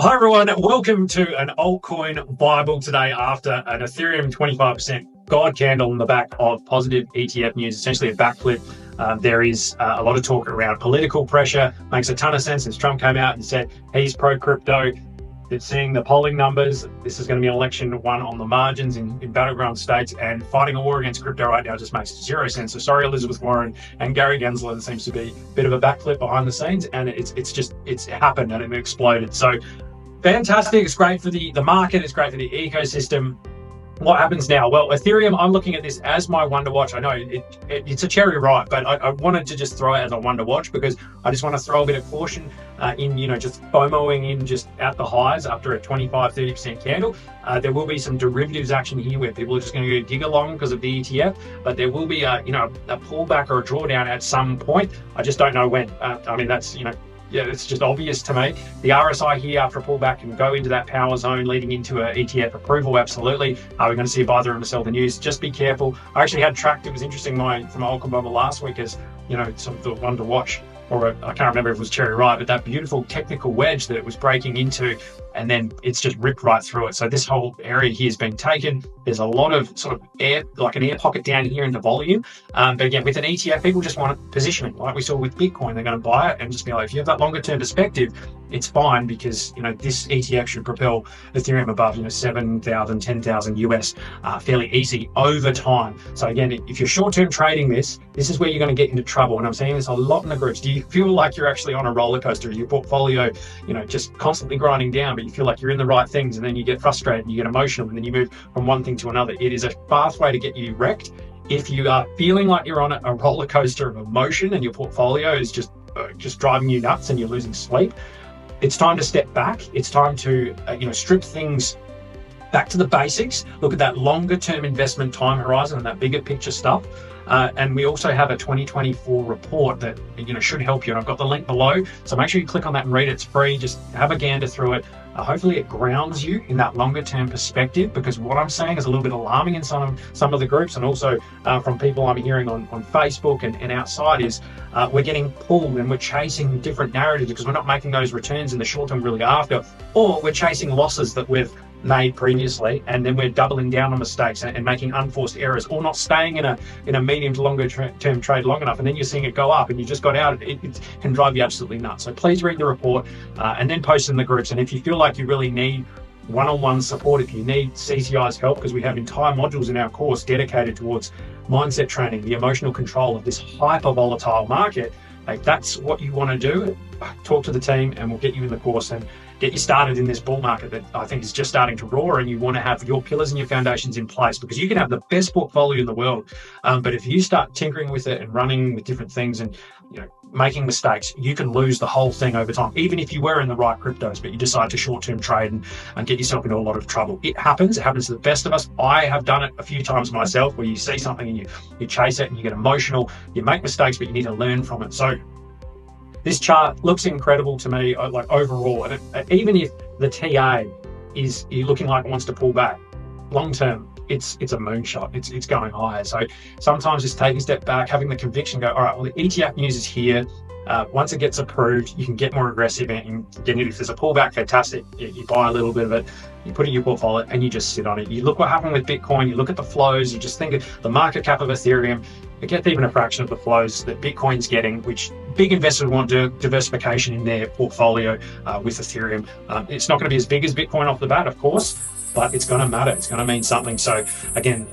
Hi everyone, welcome to an altcoin Bible today after an Ethereum 25% God Candle in the back of positive ETF news, essentially a backflip. There is a lot of talk around political pressure. Makes a ton of sense since Trump came out and said he's pro-crypto. They're seeing the polling numbers. This is going to be an election won on the margins in battleground states, and fighting a war against crypto right now just makes zero sense. So sorry, Elizabeth Warren and Gary Gensler. There seems to be a bit of a backflip behind the scenes, and it's happened and it exploded. So fantastic. It's great for the market. It's great for the ecosystem. What happens now? Well, Ethereum, I'm looking at this as my one to watch. I know it's a cherry ripe, but I wanted to just throw it as a one to watch because I just want to throw a bit of caution in, just FOMOing in just at the highs after a 25-30% candle. There will be some derivatives action here where people are just going to go dig along because of the ETF, but there will be a pullback or a drawdown at some point. I just don't know when. I mean, that's, yeah, it's just obvious to me. The RSI here after a pullback can go into that power zone leading into an ETF approval, absolutely. We're going to see a buy, and sell the news. Just be careful. I actually had tracked, it was interesting, from ALTCOIN BIBLE last week as, some of the one to watch, or I can't remember if it was cherry ripe, but that beautiful technical wedge that it was breaking into, and then it's just ripped right through it. So this whole area here has been taken. There's a lot of sort of air, like an air pocket down here into volume. But again, with an ETF, people just want positioning, like we saw with Bitcoin. They're going to buy it and just be like, if you have that longer term perspective, it's fine because, this ETF should propel Ethereum above, 7,000, 10,000 US fairly easy over time. So again, if you're short-term trading this is where you're going to get into trouble. And I'm seeing this a lot in the groups. Do you feel like you're actually on a roller coaster? Your portfolio, just constantly grinding down, but you feel like you're in the right things, and then you get frustrated and you get emotional, and then you move from one thing to another. It is a fast way to get you wrecked. If you are feeling like you're on a roller coaster of emotion and your portfolio is just driving you nuts and you're losing sleep, it's time to step back. It's time to strip things back to the basics, look at that longer term investment time horizon and that bigger picture stuff. And we also have a 2024 report that should help you, and I've got the link below, so make sure you click on that and read it. It's free. Just have a gander through it. Hopefully it grounds you in that longer term perspective, because what I'm saying is a little bit alarming in some of the groups, and also from people I'm hearing on Facebook and outside, is we're getting pulled and we're chasing different narratives because we're not making those returns in the short term really after, or we're chasing losses that we've made previously, and then we're doubling down on mistakes and making unforced errors, or not staying in a medium to longer term trade long enough, and then you're seeing it go up and you just got out. It can drive you absolutely nuts. So please read the report and then post in the groups. And if you feel like you really need one-on-one support, if you need CCI's help, because we have entire modules in our course dedicated towards mindset training, the emotional control of this hyper volatile market, if that's what you want to do, talk to the team and we'll get you in the course and get you started in this bull market that I think is just starting to roar. And you want to have your pillars and your foundations in place, because you can have the best portfolio in the world, but if you start tinkering with it and running with different things and making mistakes, you can lose the whole thing over time. Even if you were in the right cryptos, but you decide to short-term trade and get yourself into a lot of trouble. It happens to the best of us. I have done it a few times myself, where you see something and you chase it and you get emotional, you make mistakes, but you need to learn from it. So this chart looks incredible to me, like overall, and even if the TA is looking like it wants to pull back, long term, it's a moonshot. It's going higher. So sometimes just taking a step back, having the conviction, go, all right, well, the ETF news is here. Once it gets approved, you can get more aggressive, and if there's a pullback, fantastic. You buy a little bit of it, you put it in your portfolio, and you just sit on it. You look what happened with Bitcoin, you look at the flows, you just think of the market cap of Ethereum, it gets even a fraction of the flows that Bitcoin's getting, which big investors want diversification in their portfolio with Ethereum. It's not going to be as big as Bitcoin off the bat, of course, but it's going to matter. It's going to mean something. So again,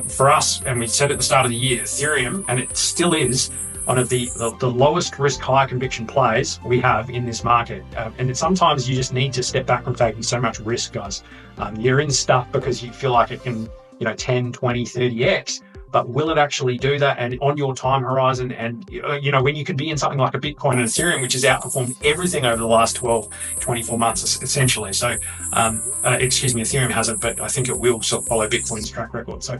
for us, and we said at the start of the year, Ethereum, and it still is one of the lowest risk, high conviction plays we have in this market. And sometimes you just need to step back from taking so much risk, guys. You're in stuff because you feel like it can, 10, 20, 30x. But will it actually do that, and on your time horizon? And when you could be in something like a Bitcoin and Ethereum, which has outperformed everything over the last 12, 24 months essentially. So Ethereum hasn't, but I think it will sort of follow Bitcoin's track record. So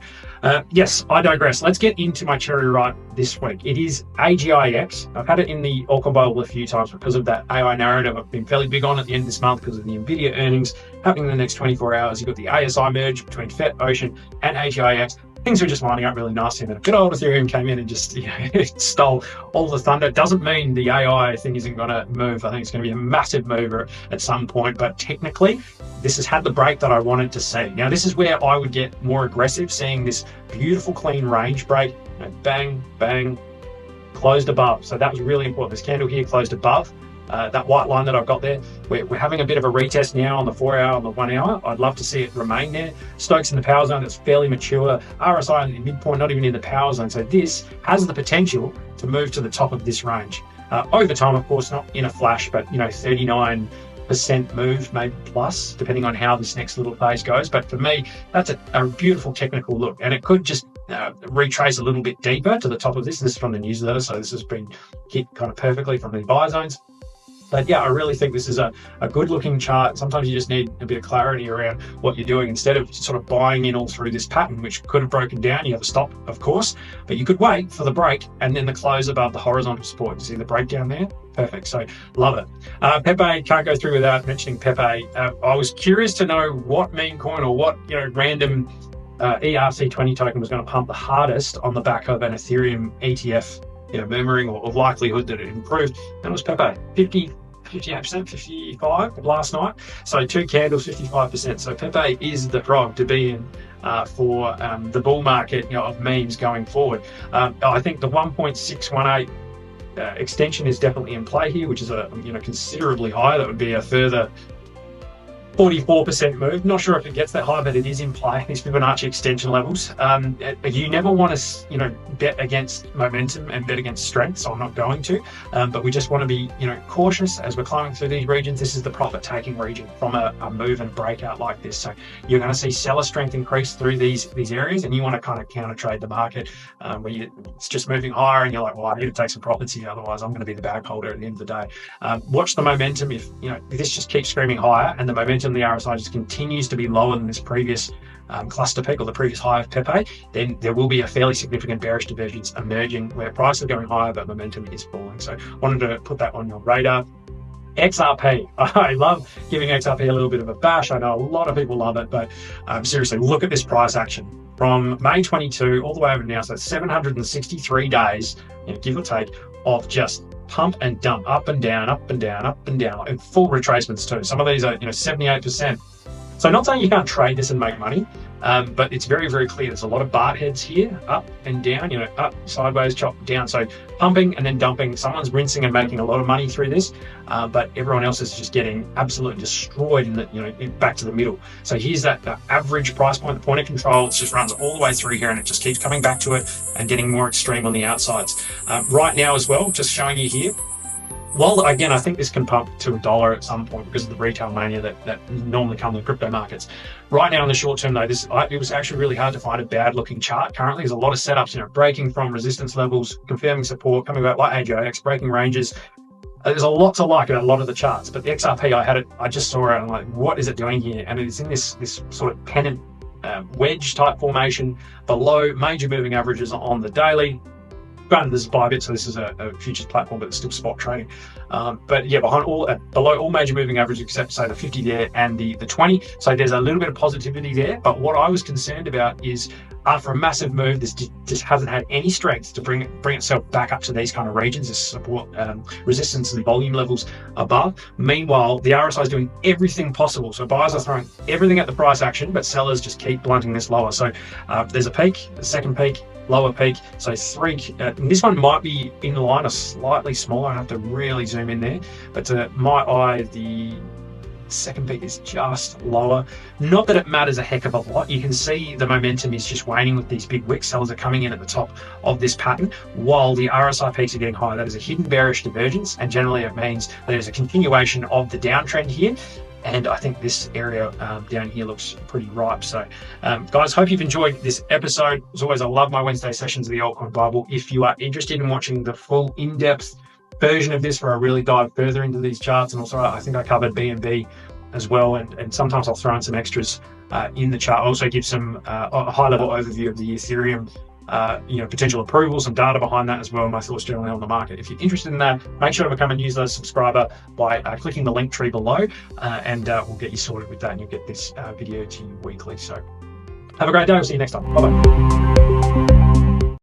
yes, I digress. Let's get into my cherry ripe this week. It is AGIX. I've had it in the ALTCOIN Bible a few times because of that AI narrative I've been fairly big on at the end of this month, because of the NVIDIA earnings happening in the next 24 hours. You've got the ASI merge between FET, Ocean and AGIX. things were just lining up really nicely, and then good old Ethereum came in and just stole all the thunder. Doesn't mean the AI thing isn't going to move. I think it's going to be a massive mover at some point, but technically this has had the break that I wanted to see. Now this is where I would get more aggressive, seeing this beautiful clean range break, bang bang, closed above. So that was really important. This candle here closed above that white line that I've got there. We're having a bit of a retest now on the 4 hour, on the 1 hour. I'd love to see it remain there. Stokes in the power zone, that's fairly mature. RSI in the midpoint, not even in the power zone. So this has the potential to move to the top of this range. Over time, of course, not in a flash, but 39% move, maybe plus, depending on how this next little phase goes. But for me, that's a beautiful technical look, and it could just retrace a little bit deeper to the top of this. This is from the newsletter, so this has been hit kind of perfectly from the buy zones. But yeah, I really think this is a good looking chart. Sometimes you just need a bit of clarity around what you're doing instead of sort of buying in all through this pattern, which could have broken down. You have a stop, of course, but you could wait for the break and then the close above the horizontal support. You see the breakdown there? Perfect. So love it. Pepe, can't go through without mentioning Pepe. I was curious to know what meme coin or what random ERC20 token was going to pump the hardest on the back of an Ethereum ETF, murmuring or likelihood that it improved. That was Pepe. 58%, 55 last night. So 2 candles, 55%. So Pepe is the frog to be in for the bull market of memes going forward. I think the 1.618 extension is definitely in play here, which is considerably higher. That would be a further 44% move. Not sure if it gets that high, but it is in play, these Fibonacci extension levels. You never want to, bet against momentum and bet against strength, so I'm not going to. But we just want to be, cautious as we're climbing through these regions. This is the profit-taking region from a move and breakout like this. So you're going to see seller strength increase through these areas, and you want to kind of counter trade the market where it's just moving higher, and you're like, well, I need to take some profits here, otherwise I'm going to be the bag holder at the end of the day. Watch the momentum. If this just keeps screaming higher, and the momentum the RSI just continues to be lower than this previous cluster peak or the previous high of Pepe, then there will be a fairly significant bearish divergence emerging where price is going higher but momentum is falling. So wanted to put that on your radar. XRP, I love giving XRP a little bit of a bash. I know a lot of people love it, but seriously, look at this price action from May 22 all the way over now. So 763 days, give or take, of just pump and dump, up and down, up and down, up and down, and full retracements too. Some of these are 78%. So not saying you can't trade this and make money, but it's very, very clear. There's a lot of BART heads here, up and down, up, sideways, chop, down. So pumping and then dumping. Someone's rinsing and making a lot of money through this, but everyone else is just getting absolutely destroyed in the, back to the middle. So here's that average price point, the point of control. It just runs all the way through here, and it just keeps coming back to it and getting more extreme on the outsides. Right now as well, just showing you here. Well, again, I think this can pump to $1 at some point because of the retail mania that normally comes in crypto markets. Right now in the short term, though, it was actually really hard to find a bad-looking chart. Currently, there's a lot of setups, breaking from resistance levels, confirming support, coming back like AGIX, breaking ranges. There's a lot to like about a lot of the charts, but the XRP, I just saw it, and I'm like, what is it doing here? And it's in this sort of pennant wedge type formation below major moving averages on the daily. Granted, this is Bybit, so this is a futures platform, but it's still spot trading. But yeah, below all major moving averages except say the 50 there and the 20. So there's a little bit of positivity there. But what I was concerned about is after a massive move, this just hasn't had any strength to bring itself back up to these kind of regions, this support, resistance and volume levels above. Meanwhile, the RSI is doing everything possible. So buyers are throwing everything at the price action, but sellers just keep blunting this lower. So there's a peak, a second peak, lower peak. So this one might be in line or slightly smaller. I have to really zoom in there, but to my eye, the second peak is just lower. Not that it matters a heck of a lot. You can see the momentum is just waning with these big wicks. Sellers are coming in at the top of this pattern while the RSI peaks are getting higher. That is a hidden bearish divergence, and generally it means that there's a continuation of the downtrend here. And I think this area down here looks pretty ripe. So guys, hope you've enjoyed this episode. As always, I love my Wednesday sessions of the Altcoin Bible. If you are interested in watching the full in-depth version of this where I really dive further into these charts, and also I think I covered BNB as well, and sometimes I'll throw in some extras in the chart. I also give some a high-level overview of the Ethereum potential approvals, some data behind that as well, and my thoughts generally on the market. If you're interested in that, make sure to become a newsletter subscriber by clicking the link tree below, and we'll get you sorted with that, and you'll get this video to you weekly. So Have a great day. We'll see you next time. Bye-bye.